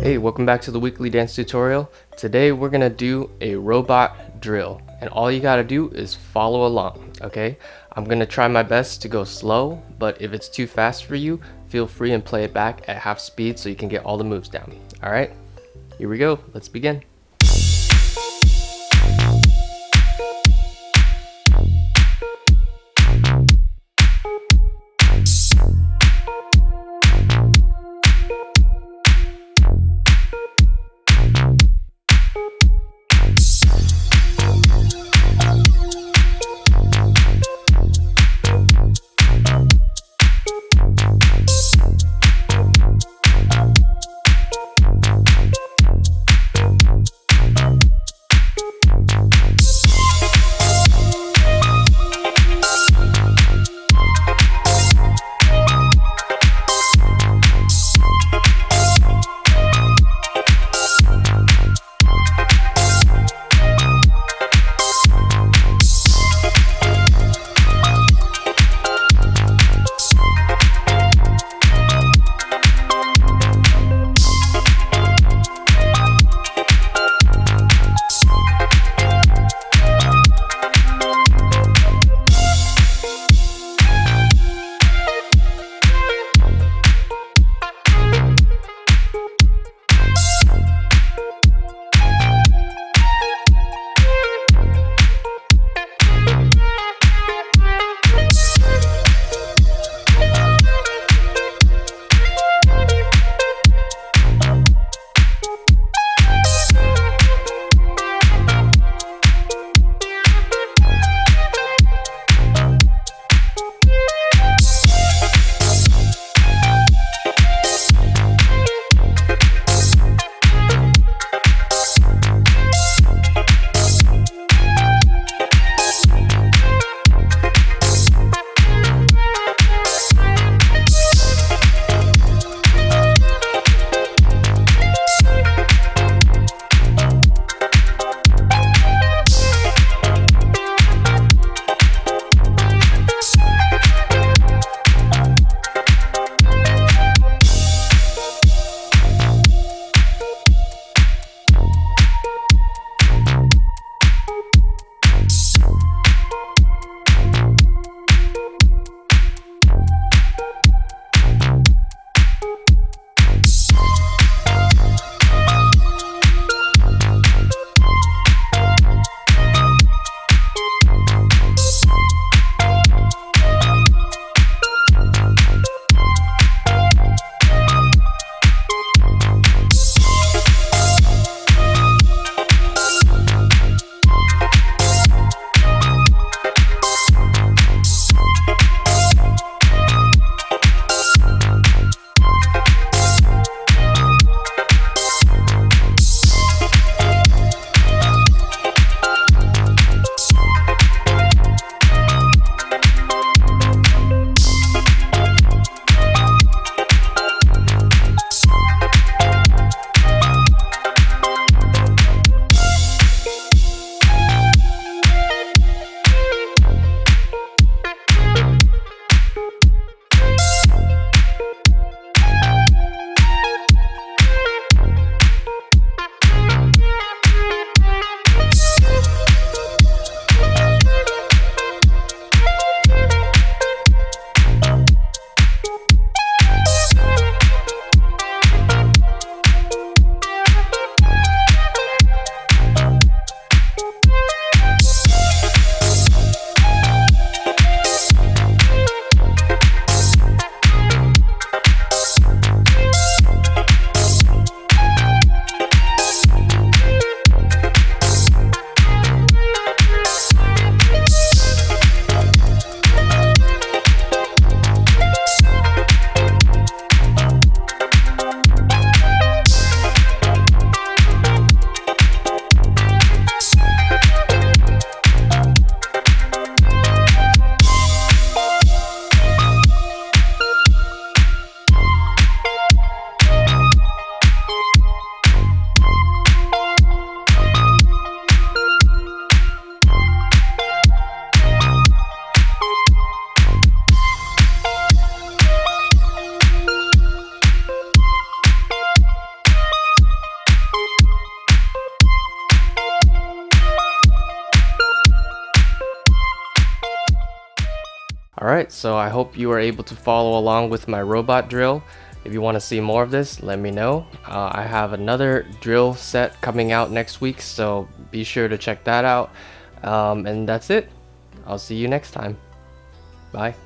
Hey, welcome back to the weekly dance tutorial. Today we're gonna do a robot drill, and all you gotta do is follow along, okay? I'm gonna try my best to go slow, but if it's too fast for you, feel free and play it back at half speed so you can get all the moves down. Alright, here we go, let's begin. Alright, so I hope you are able to follow along with my robot drill. If you want to see more of this, let me know. I have another drill set coming out next week, so be sure to check that out. And that's it. I'll see you next time. Bye.